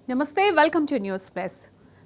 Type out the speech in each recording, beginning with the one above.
నమస్తే, welcome to news plus.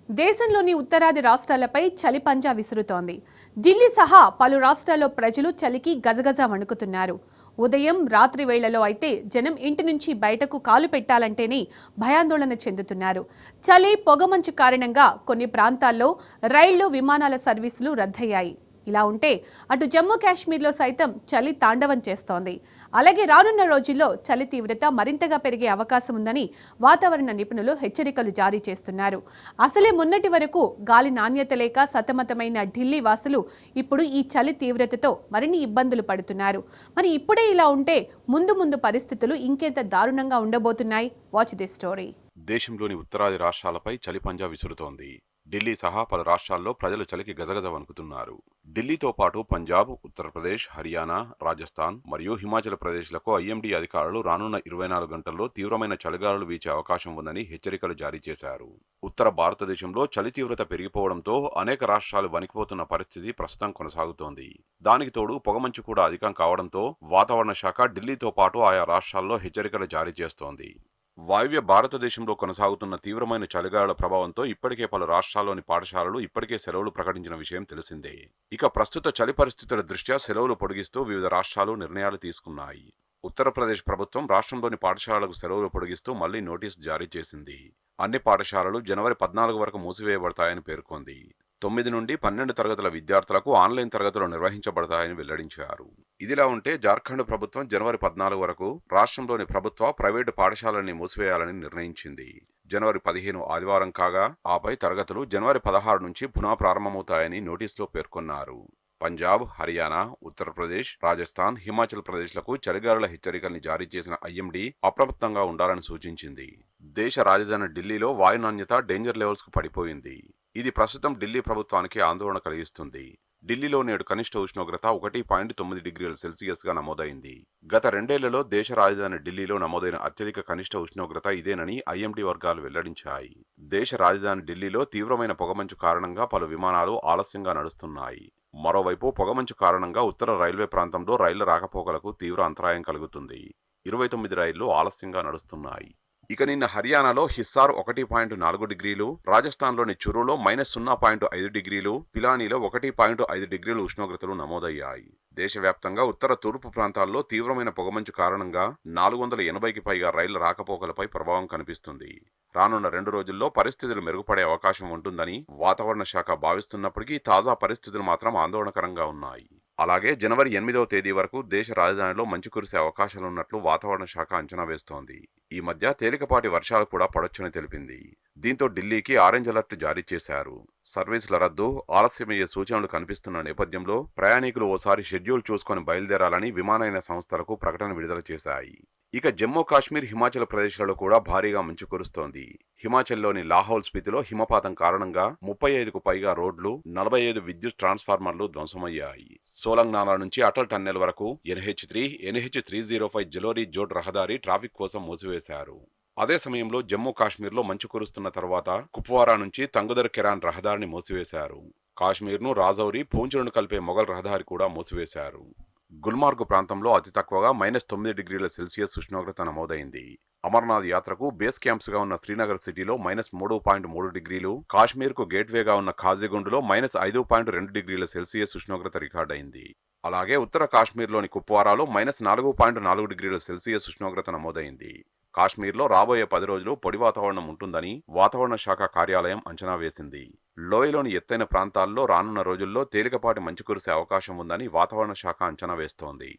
దేశంలోని ఉత్తరాది రాష్ట్రాలపై చలి పంజా విసురుతోంది. ఢిల్లీ సహా పలు రాష్ట్రాల్లో ప్రజలు చలికి గజగజ వణుకుతున్నారు. ఉదయం రాత్రి వేళలో అయితే జనం ఇంటి నుంచి బయటకు కాలు పెట్టాలంటేనే భయాందోళన చెందుతున్నారు. చలి పొగమంచు కారణంగా కొన్ని ప్రాంతాల్లో రైళ్లు విమానాల సర్వీసులు రద్దయ్యాయి. ఇలా ఉంటే అటు జమ్మూ కాశ్మీర్లో సైతం చలి తాండవం చేస్తోంది. అలాగే రానున్న రోజుల్లో చలి తీవ్రత మరింతగా పెరిగే అవకాశం ఉందని వాతావరణ నిపుణులు హెచ్చరికలు జారీ చేస్తున్నారు. అసలే మొన్నటి వరకు గాలి నాణ్యత లేక సతమతమైన ఢిల్లీ వాసులు ఇప్పుడు ఈ చలి తీవ్రతతో మరిన్ని ఇబ్బందులు పడుతున్నారు. మరి ఇప్పుడే ఇలా ఉంటే ముందు ముందు పరిస్థితులు ఇంకెంత దారుణంగా ఉండబోతున్నాయి? Watch this story. దేశంలోని ఉత్తరాది రాష్ట్రాలపై చలి పంజా విసురుతోంది. ఢిల్లీ సహా పలు రాష్ట్రాల్లో ప్రజలు చలికి గజగజ వణుకుతున్నారు. ఢిల్లీతో పాటు పంజాబ్, ఉత్తరప్రదేశ్, హర్యానా, రాజస్థాన్ మరియు హిమాచల్ ప్రదేశ్లకు ఐఎండీ అధికారులు రానున్న 24 గంటల్లో తీవ్రమైన చలిగాలులు వీచే అవకాశం ఉందని హెచ్చరికలు జారీ చేశారు. ఉత్తర భారతదేశంలో చలి తీవ్రత పెరిగిపోవడంతో అనేక రాష్ట్రాలు వణికిపోతున్న పరిస్థితి ప్రస్తుతం కొనసాగుతోంది. దానికి తోడు పొగమంచు కూడా అధికం కావడంతో వాతావరణ శాఖ ఢిల్లీతో పాటు ఆయా రాష్ట్రాల్లో హెచ్చరికలు జారీ చేస్తోంది. వాయువ్య భారతదేశంలో కొనసాగుతున్న తీవ్రమైన చలిగాలుల ప్రభావంతో ఇప్పటికే పలు రాష్ట్రాల్లోని పాఠశాలలు ఇప్పటికే సెలవులు ప్రకటించిన విషయం తెలిసిందే. ఇక ప్రస్తుత చలి పరిస్థితుల దృష్ట్యా సెలవులు పొడిగిస్తూ వివిధ రాష్ట్రాలు నిర్ణయాలు తీసుకున్నాయి. ఉత్తరప్రదేశ్ ప్రభుత్వం రాష్ట్రంలోని పాఠశాలలకు సెలవులు పొడిగిస్తూ మళ్లీ నోటీసు జారీ చేసింది. అన్ని పాఠశాలలు జనవరి 14 వరకు మూసివేయబడతాయని పేర్కొంది. 9 నుండి 12 తరగతుల విద్యార్థులకు ఆన్లైన్ తరగతులు నిర్వహించబడతాయని వెల్లడించారు. ఇదిలా ఉంటే జార్ఖండ్ ప్రభుత్వం జనవరి 14 వరకు రాష్ట్రంలోని ప్రభుత్వ, ప్రైవేటు పాఠశాలల్ని మూసివేయాలని నిర్ణయించింది. జనవరి 15 ఆదివారం కాగా ఆపై తరగతులు జనవరి 16 నుంచి పునః ప్రారంభమవుతాయని నోటీసులో పేర్కొన్నారు. పంజాబ్, హర్యానా, ఉత్తరప్రదేశ్, రాజస్థాన్, హిమాచల్ ప్రదేశ్లకు చలిగాలుల హెచ్చరికల్ని జారీ చేసిన ఐఎండీ అప్రమత్తంగా ఉండాలని సూచించింది. దేశ రాజధాని ఢిల్లీలో వాయు నాణ్యత డేంజర్ లెవెల్స్ కు పడిపోయింది. ఇది ప్రస్తుతం ఢిల్లీ ప్రభుత్వానికి ఆందోళన కలిగిస్తుంది. ఢిల్లీలో నేడు కనిష్ట ఉష్ణోగ్రత 1.9 డిగ్రీల సెల్సియస్ గా నమోదైంది. గత 2 ఏళ్లలో దేశ రాజధాని ఢిల్లీలో నమోదైన అత్యధిక కనిష్ట ఉష్ణోగ్రత ఇదేనని ఐఎండీ వర్గాలు వెల్లడించాయి. దేశ రాజధాని ఢిల్లీలో తీవ్రమైన పొగమంచు కారణంగా పలు విమానాలు ఆలస్యంగా నడుస్తున్నాయి. మరోవైపు పొగమంచు కారణంగా ఉత్తర రైల్వే ప్రాంతంలో రైళ్ల రాకపోకలకు తీవ్ర అంతరాయం కలుగుతుంది. 29 రైళ్లు ఆలస్యంగా నడుస్తున్నాయి. ఇక నిన్న హర్యానాలో హిస్సార్ 1.4 డిగ్రీలు, రాజస్థాన్లోని చురులో -0.5 డిగ్రీలు, పిలానీలో 1.5 డిగ్రీలు ఉష్ణోగ్రతలు నమోదయ్యాయి. దేశవ్యాప్తంగా ఉత్తర తూర్పు ప్రాంతాల్లో తీవ్రమైన పొగమంచు కారణంగా 480కి పైగా రైళ్ల రాకపోకలపై ప్రభావం కనిపిస్తుంది. రానున్న 2 రోజుల్లో పరిస్థితులు మెరుగుపడే అవకాశం ఉంటుందని వాతావరణ శాఖ భావిస్తున్నప్పటికీ తాజా పరిస్థితులు మాత్రం ఆందోళనకరంగా ఉన్నాయి. అలాగే జనవరి 8వ తేదీ వరకు దేశ రాజధానిలో మంచు కురిసే అవకాశాలున్నట్లు వాతావరణ శాఖ అంచనా వేస్తోంది. ఈ మధ్య తేలికపాటి వర్షాలు కూడా పడొచ్చని తెలిపింది. దీంతో ఢిల్లీకి ఆరెంజ్ అలర్ట్ జారీ చేశారు. సర్వీసుల రద్దు, ఆలస్యమయ్యే సూచనలు కనిపిస్తున్న నేపథ్యంలో ప్రయాణికులు ఓసారి షెడ్యూల్ చూసుకొని బయలుదేరాలని విమానయాన సంస్థలకు ప్రకటన విడుదల చేశాయి. ఇక జమ్మూ కాశ్మీర్, హిమాచల్ ప్రదేశ్లలో కూడా భారీగా మంచు కురుస్తోంది. హిమాచల్లోని లాహౌల్ స్పితిలో హిమపాతం కారణంగా 35కు పైగా రోడ్లు, 45 విద్యుత్ ట్రాన్స్ఫార్మర్లు ధ్వంసమయ్యాయి. సోలంగ్ నాలా నుంచి అటల్ టన్నెల్ వరకు NH3, NH305 జలోరీ జోడ్ రహదారి ట్రాఫిక్ కోసం మూసివేశారు. అదే సమయంలో జమ్మూ కాశ్మీర్లో మంచు కురుస్తున్న తర్వాత కుప్వారా నుంచి తంగుదర్ కెరాన్ రహదారిని మూసివేశారు. కాశ్మీర్ను రాజౌరి, పూంచ్లను కలిపే మొఘల్ రహదారి కూడా మూసివేశారు. గుల్మార్గ్ ప్రాంతంలో అతి తక్కువగా -9 డిగ్రీల సెల్సియస్ ఉష్ణోగ్రత నమోదైంది. అమర్నాథ్ యాత్రకు బేస్ క్యాంప్స్ గా ఉన్న శ్రీనగర్ సిటీలో -3.3 డిగ్రీలు, కాశ్మీర్కు గేట్వేగా ఉన్న ఖాజీగుండ్లో -5.2 డిగ్రీల సెల్సియస్ ఉష్ణోగ్రత రికార్డైంది. అలాగే ఉత్తర కాశ్మీర్లోని కుప్వారాలో -4.4 డిగ్రీల సెల్సియస్ ఉష్ణోగ్రత నమోదైంది. కాశ్మీర్లో రాబోయే 10 రోజులు పొడి వాతావరణం ఉంటుందని వాతావరణ శాఖ కార్యాలయం అంచనా వేసింది. లోయలోని ఎత్తైన ప్రాంతాల్లో రానున్న రోజుల్లో తేలికపాటి మంచు కురిసే అవకాశం ఉందని వాతావరణ శాఖ అంచనా వేస్తోంది.